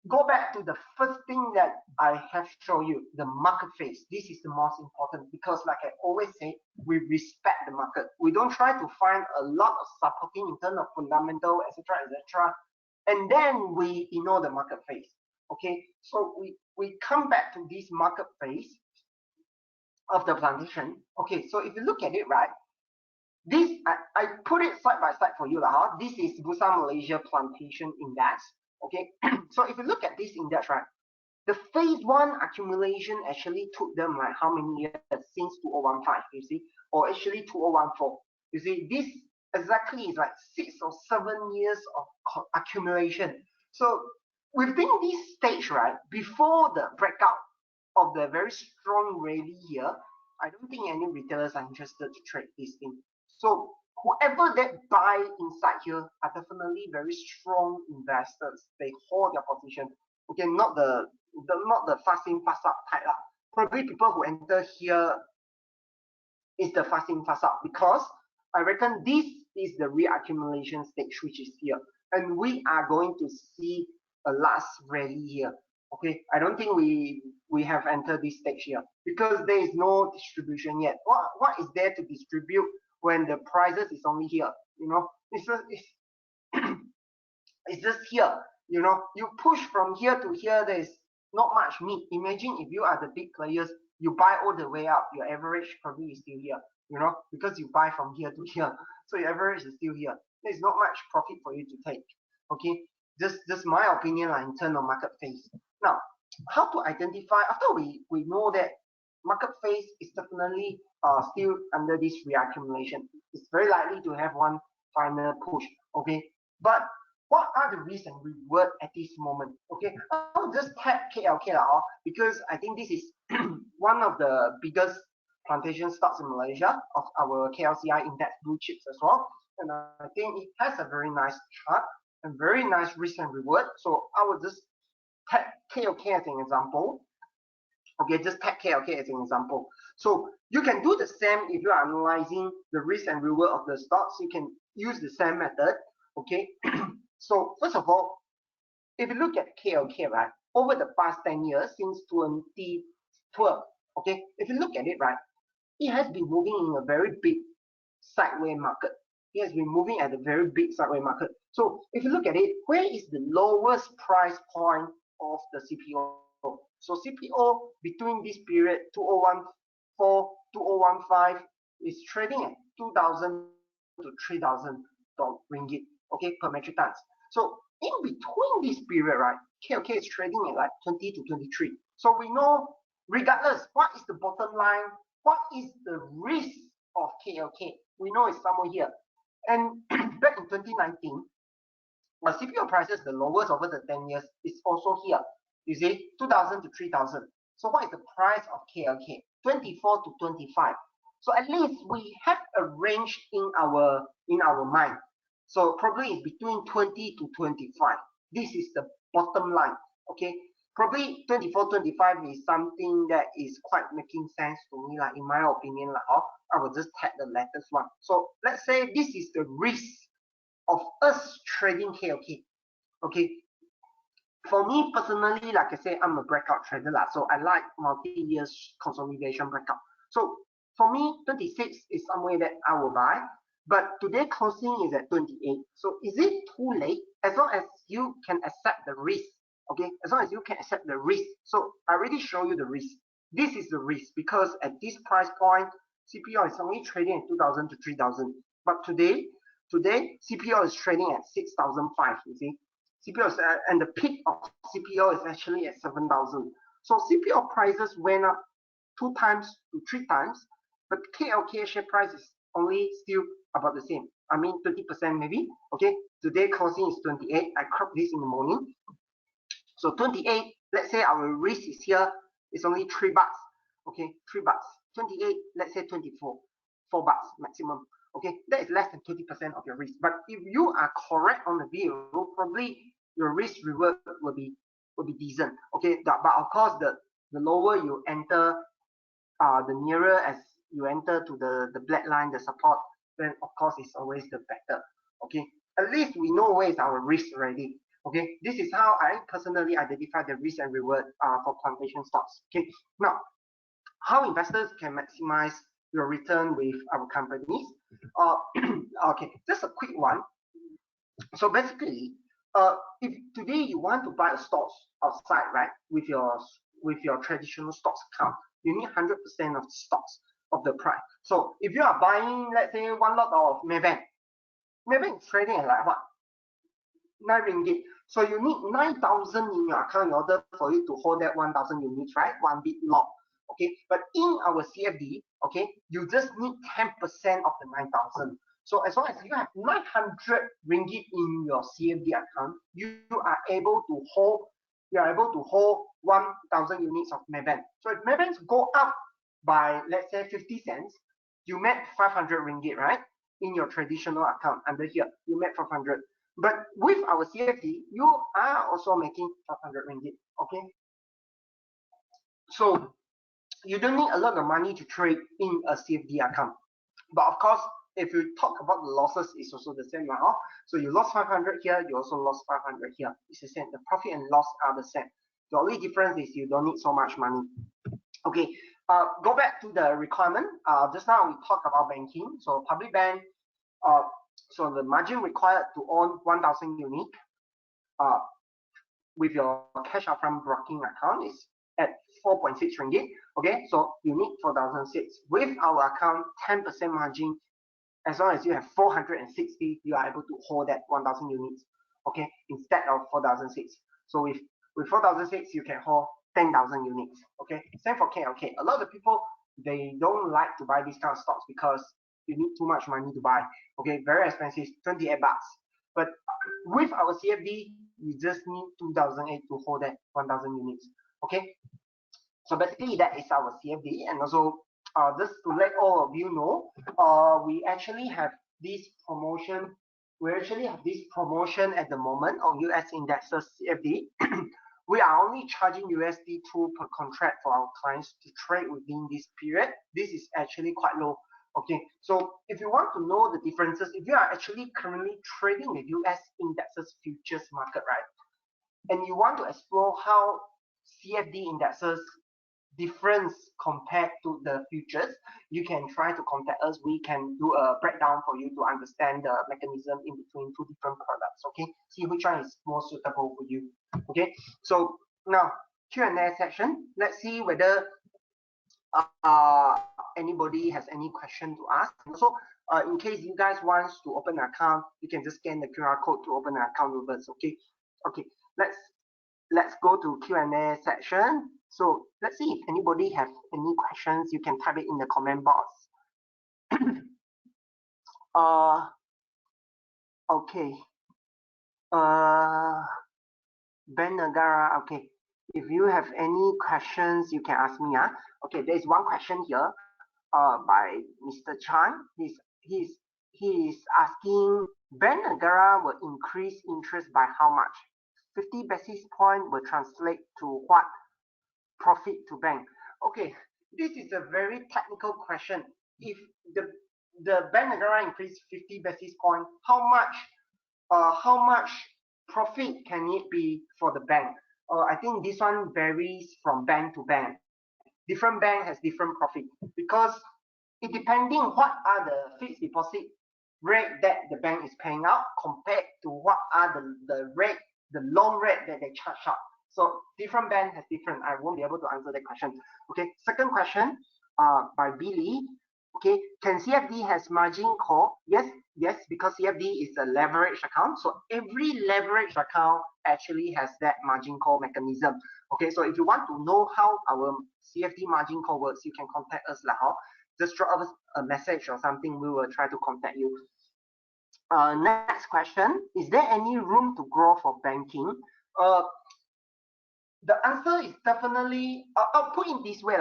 go back to the first thing that I have shown you, the market phase. This is the most important because, like I always say, we respect the market. We don't try to find a lot of supporting in terms of fundamental, etc., etc., and then we ignore the market phase. Okay, so we come back to this market phase of the plantation. Okay, so if you look at it, right, this I put it side by side for you lah. This is Busan Malaysia Plantation Index. Okay, so if you look at this index, right, the phase one accumulation actually took them like how many years since 2015, you see, or actually 2014. You see, this exactly is like 6 or 7 years of accumulation. So within this stage, right, before the breakout of the very strong rally here, I don't think any retailers are interested to trade this thing. So whoever that buy inside here are definitely very strong investors. They hold their position. Okay, not the fast in fast out type lah. Probably people who enter here is the fast in fast out, because I reckon this is the reaccumulation stage which is here, and we are going to see a last rally here. Okay, I don't think we have entered this stage here because there is no distribution yet. What is there to distribute when the prices is only here? You know, it's just here. You know, you push from here to here, there is not much meat. Imagine if you are the big players, you buy all the way up, your average probably is still here, you know, because you buy from here to here. So your average is still here. There's not much profit for you to take. Okay, just my opinion in terms of market phase. Now, how to identify after we know that market phase is definitely still under this reaccumulation. It's very likely to have one final push. Okay, but what are the risk and reward at this moment? Okay, I'll just tap KLK because I think this is one of the biggest plantation stocks in Malaysia of our KLCI index blue chips as well. And I think it has a very nice chart and very nice risk and reward. So I will just tap KLK as an example. Okay, just tap KLK as an example. So you can do the same if you are analyzing the risk and reward of the stocks. You can use the same method. Okay. So first of all, if you look at KLK, right, over the past 10 years since 2012, Okay, if you look at it, right, it has been moving in a very big sideways market. It has been moving at a very big sideways market. So if you look at it, where is the lowest price point of the CPO? So CPO between this period 2014 2015 is trading at 2,000 to 3,000 ringgit, okay, per metric tons. So in between this period, right, KLK is trading at like 20 to 23. So we know, regardless, what is the bottom line? What is the risk of KLK? We know it's somewhere here. And back in 2019, CPO prices, the lowest over the 10 years, is also here. You see, 2,000 to 3,000. So what is the price of KLK? 24 to 25. So at least we have a range in our mind. So probably it's between 20 to 25. This is the bottom line. Okay, probably 24, 25 is something that is quite making sense to me, like in my opinion, like I will just tag the latest one. So let's say this is the risk of us trading KLK. Okay, for me personally, like I say, I'm a breakout trader lah. So I like multi-year consolidation breakout. So for me, 26 is somewhere that I will buy. But today closing is at 28. So is it too late? As long as you can accept the risk. Okay, as long as you can accept the risk. So I already show you the risk. This is the risk because at this price point, CPO is only trading at 2,000 to 3,000. But today CPO is trading at 6,005. You see, CPO is and the peak of CPO is actually at 7,000. So CPO prices went up 2 times to 3 times, but KLK share price is only still about the same. I mean 20% maybe. Okay, today closing is 28. I cropped this in the morning. So 28, let's say our risk is here, it's only 3 bucks. Okay, 3 bucks. 28, let's say 24, 4 bucks maximum. Okay, that is less than 20% of your risk. But if you are correct on the view, probably your risk reward will be decent. Okay, but of course the lower you enter, the nearer as you enter to the black line, the support, then of course it's always the better. Okay, at least we know where is our risk already. Okay, this is how I personally identify the risk and reward for plantation stocks. Okay, now how investors can maximize your return with our companies. Okay, just a quick one. So basically, if today you want to buy a stocks outside, right, with your traditional stocks account, you need 100% of the stocks of the price. So if you are buying, let's say, one lot of Maybank is trading at like what, 9 ringgit. So you need 9,000 in your account in order for you to hold that 1,000 units, right? One big lot. Okay, but in our CFD, okay, you just need 10% of the 9,000. So as long as you have 900 ringgit in your CFD account, you are able to hold 1,000 units of Maybank. So if Maybanks go up by, let's say, 50 cents, you make 500 ringgit, right? In your traditional account under here, you make 500. But with our CFD, you are also making 500 ringgit. Okay, so you don't need a lot of money to trade in a CFD account. But of course, if you talk about the losses, it's also the same now. So you lost 500 here, you also lost 500 here. It's the same. The profit and loss are the same. The only difference is you don't need so much money. Okay, go back to the requirement. Just now we talked about banking. So public bank, so the margin required to own 1,000 units with your cash upfront broking account is at 4.6 ringgit. Okay, so you need 4,006. With our account, 10% margin. As long as you have 460, you are able to hold that 1,000 units. Okay, instead of 4,006. So with 4,006, you can hold 10,000 units. Okay, same for KLK. A lot of people, they don't like to buy these kind of stocks because you need too much money to buy. Okay, very expensive, 28 bucks. But with our CFD, you just need 2,008 to hold that 1,000 units. Okay, so basically that is our CFD. And also just to let all of you know, we actually have this promotion. We actually have this promotion at the moment on US indexes CFD. We are only charging USD 2 per contract for our clients to trade within this period. This is actually quite low. Okay, so if you want to know the differences, if you are actually currently trading the US indexes futures market, right, and you want to explore how CFD indexes difference compared to the futures, you can try to contact us. We can do a breakdown for you to understand the mechanism in between two different products. Okay, see which one is more suitable for you. Okay, so now Q&A section. Let's see whether anybody has any question to ask. Also, in case you guys want to open an account, you can just scan the QR code to open an account with us. Okay, okay. Let's go to Q&A section. So let's see if anybody have any questions. You can type it in the comment box. Okay. Ben Nagara. Okay. If you have any questions, you can ask me. Okay. There's one question here. By Mr. Chan. He's asking, Ben Nagara will increase interest by how much? 50 basis point will translate to what profit to bank? Okay, this is a very technical question. If the Ben Nagara increase 50 basis point, how much profit can it be for the bank? I think this one varies from bank to bank. Different bank has different profit because it depending what are the fixed deposit rate that the bank is paying out compared to what are the loan rate that they charge out. So different bank has different. I won't be able to answer that question. Okay, second question by Billy. Okay, can CFD has margin call? Yes, because CFD is a leverage account. So every leverage account actually has that margin call mechanism. Okay, so if you want to know how our CFD margin call works, you can contact us now. Just drop us a message or something. We will try to contact you. Next question: is there any room to grow for banking? The answer is definitely. I'll put it this way,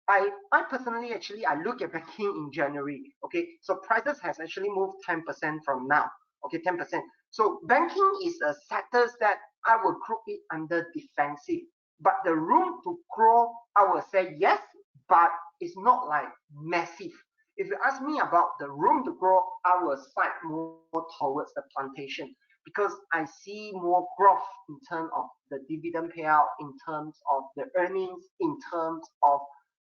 I personally I look at banking in January. Okay, so prices has actually moved 10% from now. Okay, 10%. So banking is a sector that I would group it under defensive. But the room to grow, I will say yes, but it's not like massive. If you ask me about the room to grow, I will side more towards the plantation because I see more growth in terms of the dividend payout, in terms of the earnings, in terms of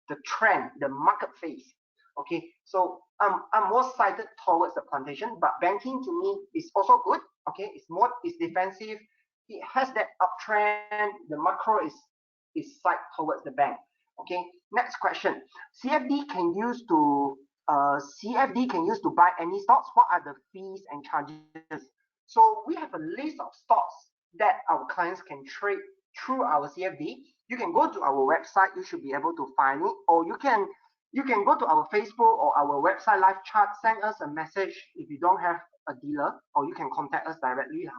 the trend, the market phase. Okay, so I'm more sided towards the plantation, but banking to me is also good. Okay, it's defensive. It has that uptrend. The macro is side towards the bank. Okay, next question. CFD can use to buy any stocks. What are the fees and charges? So we have a list of stocks that our clients can trade through our CFD. You can go to our website. You should be able to find it, or you can go to our Facebook or our website live chat. Send us a message if you don't have a dealer, or you can contact us directly.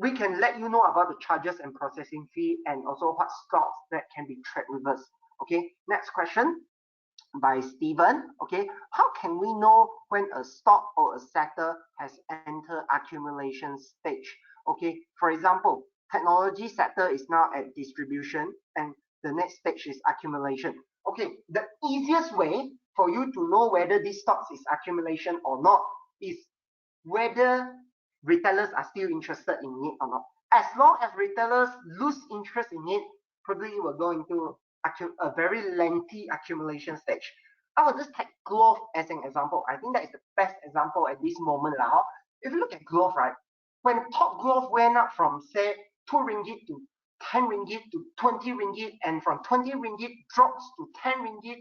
We can let you know about the charges and processing fee, and also what stocks that can be traded with us. Okay, next question by Steven. Okay, how can we know when a stock or a sector has entered accumulation stage? Okay, for example, technology sector is now at distribution, and the next stage is accumulation. Okay, the easiest way for you to know whether this stock is accumulation or not is whether retailers are still interested in it or not. As long as retailers lose interest in it, probably will go into a very lengthy accumulation stage. I will just take Glove as an example. I think that is the best example at this moment. If you look at Glove, right, when Top Glove went up from say 2 ringgit to 10 ringgit to 20 ringgit, and from 20 ringgit drops to 10 ringgit,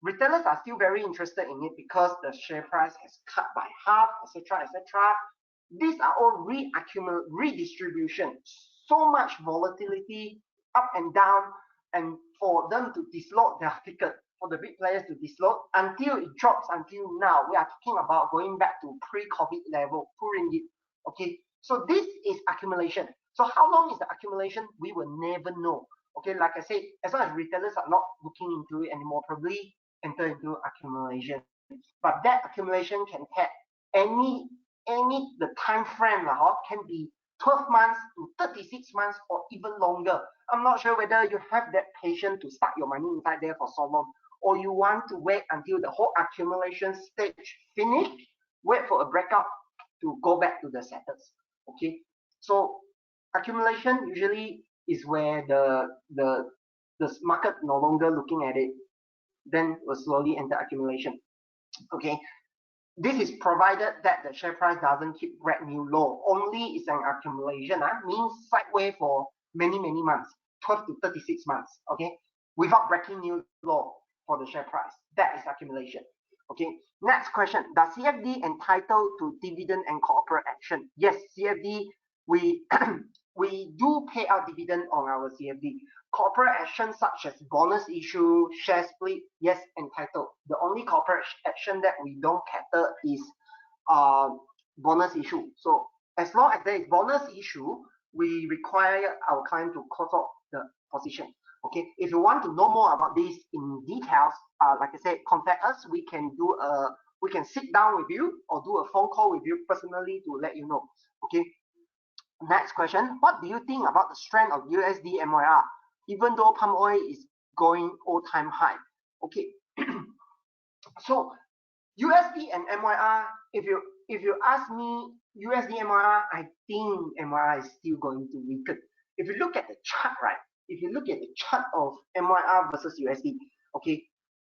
retailers are still very interested in it because the share price has cut by half, etc., etc. These are all redistribution. So much volatility up and down, and for them to disload their ticket, for the big players to disload until it drops until now. We are talking about going back to pre-COVID level, 2 ringgit. Okay, so this is accumulation. So how long is the accumulation? We will never know. Okay, like I said, as long as retailers are not looking into it anymore, probably enter into accumulation. But that accumulation can take the time frame can be 12 months to 36 months or even longer. I'm not sure whether you have that patience to start your money inside there for so long, or you want to wait until the whole accumulation stage finish, wait for a breakout to go back to the setters. Okay, so accumulation usually is where the the market no longer looking at it, then will slowly enter accumulation. Okay, this is provided that the share price doesn't keep brand new low. Only it's an accumulation, means sideways for many months, 12 to 36 months, okay, without breaking new low for the share price. That is accumulation. Okay, next question. Does CFD entitled to dividend and corporate action? Yes, CFD, we we do pay out dividend on our CFD. Corporate action such as bonus issue, share split, yes, entitled. The only corporate action that we don't cater is bonus issue. So as long as there is bonus issue, we require our client to close out the position. Okay, if you want to know more about this in details, like I said, contact us. We can sit down with you or do a phone call with you personally to let you know. Okay. Next question. What do you think about the strength of USD MYR, even though palm oil is going all-time high? Okay. So USD and MYR, if you ask me USD MYR, I think MYR is still going to weaken. If you look at the chart, right? If you look at the chart of MYR versus USD, okay,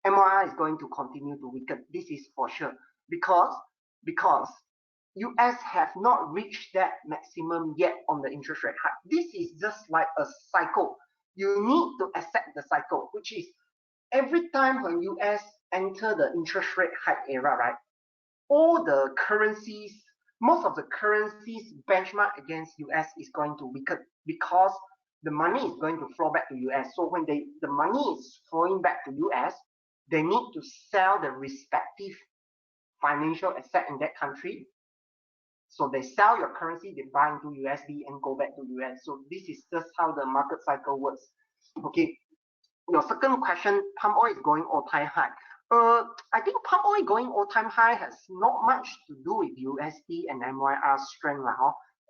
MYR is going to continue to weaken. This is for sure, because US have not reached that maximum yet on the interest rate hike. This is just like a cycle. You need to accept the cycle, which is every time when US enter the interest rate hike era, right? All the currencies, most of the currencies benchmark against US is going to weaken because the money is going to flow back to US. So when the money is flowing back to US, they need to sell the respective financial asset in that country. So they sell your currency, they buy into USD and go back to US. So this is just how the market cycle works. Okay. Your second question, palm oil is going all-time high. I think palm oil going all-time high has not much to do with USD and MYR strength.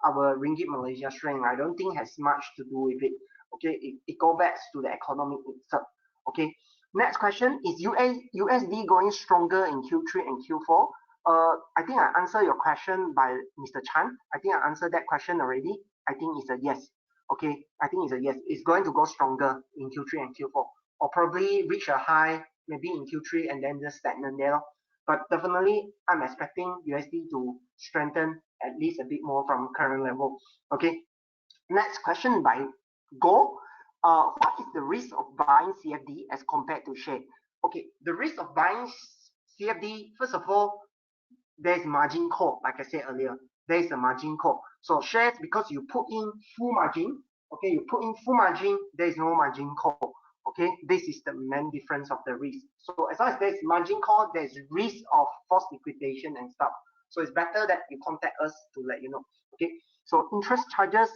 Our Ringgit Malaysia strength, I don't think has much to do with it. Okay, it goes back to the economic itself. Okay, next question, is USD going stronger in Q3 and Q4? I think I answered your question by Mr. Chan. I think I answered that question already. I think it's a yes. Okay, I think it's a yes. It's going to go stronger in Q3 and Q4, or probably reach a high maybe in Q3 and then just stagnant there. But definitely, I'm expecting USD to strengthen at least a bit more from current level. Okay, next question by Go. What is the risk of buying CFD as compared to share? Okay, the risk of buying CFD, first of all, there's margin call, like I said earlier. There is a margin call. So shares, because you put in full margin, okay, you put in full margin, there is no margin call. Okay, this is the main difference of the risk. So as long as there's margin call, there's risk of forced liquidation and stuff. So it's better that you contact us to let you know. Okay, so interest charges,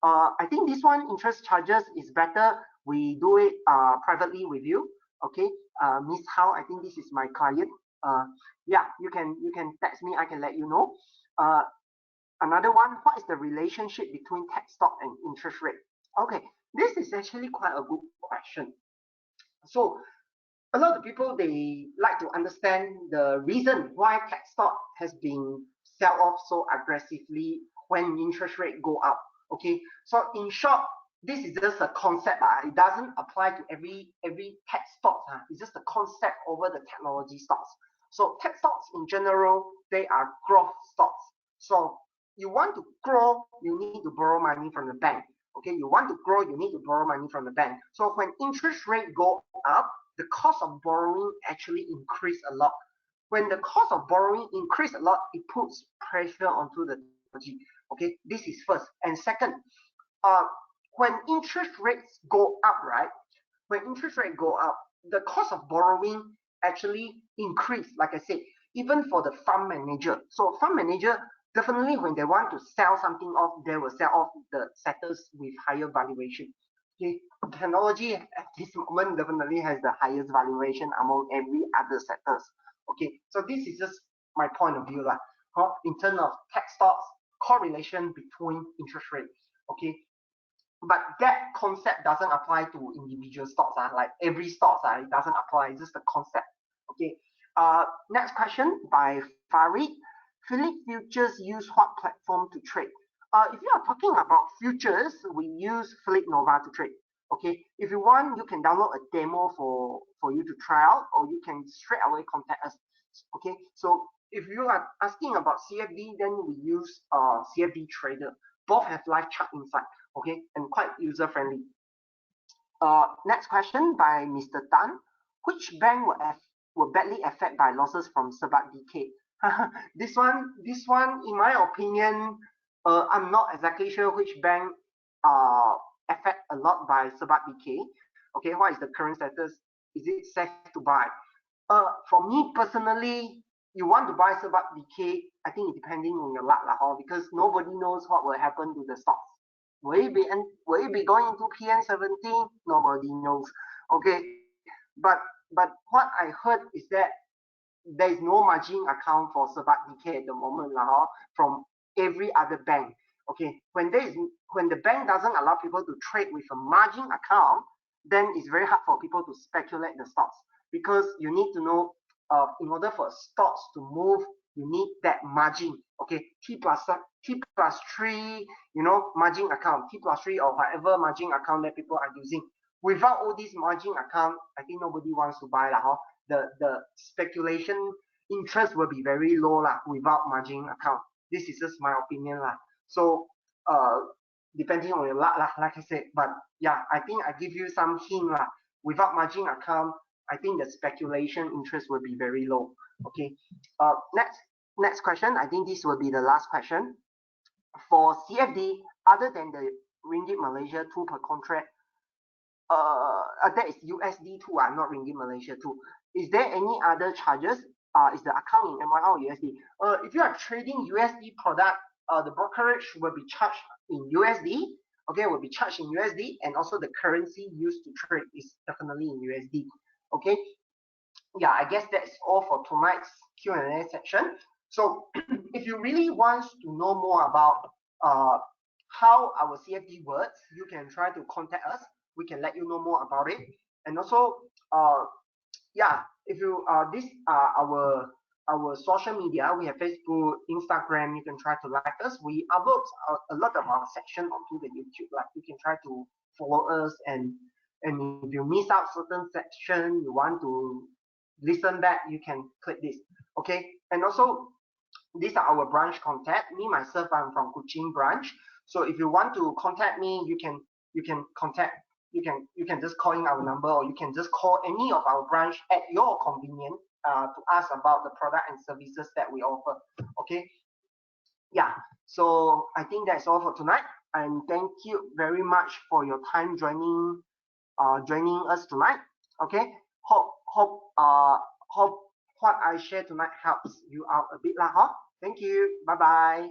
I think this one, interest charges, is better we do it privately with you. Okay, Miss How, I think this is my client. Yeah, you can text me, I can let you know. Another one, what is the relationship between tech stock and interest rate? Okay, this is actually quite a good question. So a lot of people, they like to understand the reason why tech stock has been sell off so aggressively when interest rate go up. Okay, so in short, this is just a concept. It doesn't apply to every tech stock. It's just a concept over the technology stocks. So tech stocks in general, they are growth stocks. So you want to grow, you need to borrow money from the bank. Okay, you want to grow, you need to borrow money from the bank. So when interest rate go up, the cost of borrowing actually increase a lot. When the cost of borrowing increase a lot, it puts pressure onto the technology. Okay, this is first. And second, when interest rates go up, right? When interest rate go up, the cost of borrowing actually increase. Like I said, even for the fund manager. So fund manager, definitely when they want to sell something off, they will sell off the sectors with higher valuation. Okay, technology at this moment definitely has the highest valuation among every other sectors. Okay, so this is just my point of view, in terms of tech stocks, correlation between interest rate. Okay, but that concept doesn't apply to individual stocks. Like every stock, it doesn't apply. It's just a concept. Okay. Next question by Farid. Phillip Futures use what platform to trade? If you are talking about futures, we use Phillip Nova to trade. Okay, if you want, you can download a demo for you to try out, or you can straight away contact us. Okay, so if you are asking about CFD, then we use CFD Trader. Both have live chart inside, okay, and quite user friendly. Next question by Mr. Tan. Which bank were badly affected by losses from Sebab decay? this one, in my opinion, I'm not exactly sure which bank affect a lot by Sebab decay. Okay, what is the current status? Is it safe to buy? For me personally, you want to buy Sebab decay, I think it's depending on your luck because nobody knows what will happen to the stocks. Will it be going into PN17? Nobody knows. Okay, but what I heard is that there is no margin account for Sebab decay at the moment from every other bank. Okay, when the bank doesn't allow people to trade with a margin account, then it's very hard for people to speculate the stocks, because you need to know in order for stocks to move, you need that margin. Okay, T plus 3, margin account, T plus 3 or whatever margin account that people are using. Without all these margin account, I think nobody wants to buy the speculation interest will be very low without margin account. This is just my opinion So depending on your luck like I said, but yeah, I think I give you some hint Without margin account, I think the speculation interest will be very low. Okay. Next question. I think this will be the last question. For CFD, other than the Ringgit Malaysia 2 per contract, that is USD 2, not Ringgit Malaysia 2. Is there any other charges? Is the account in MYR or USD? If you are trading USD product, the brokerage will be charged in USD. Okay, will be charged in USD, and also the currency used to trade is definitely in USD. Okay, yeah, I guess that's all for tonight's Q&A section. So if you really want to know more about how our CFD works, you can try to contact us. We can let you know more about it. And also, yeah, if you this our social media, we have Facebook, Instagram. You can try to like us. We upload a lot of our section onto the YouTube. Like you can try to follow us, and if you miss out certain section, you want to listen back, you can click this. Okay, and also these are our branch contact. Me myself, I'm from Kuching branch. So if you want to contact me, you can contact. You can just call in our number, or you can just call any of our branch at your convenience to ask about the product and services that we offer. Okay, yeah. So I think that's all for tonight, and thank you very much for your time joining us tonight. Okay, hope what I share tonight helps you out a bit Thank you. Bye bye.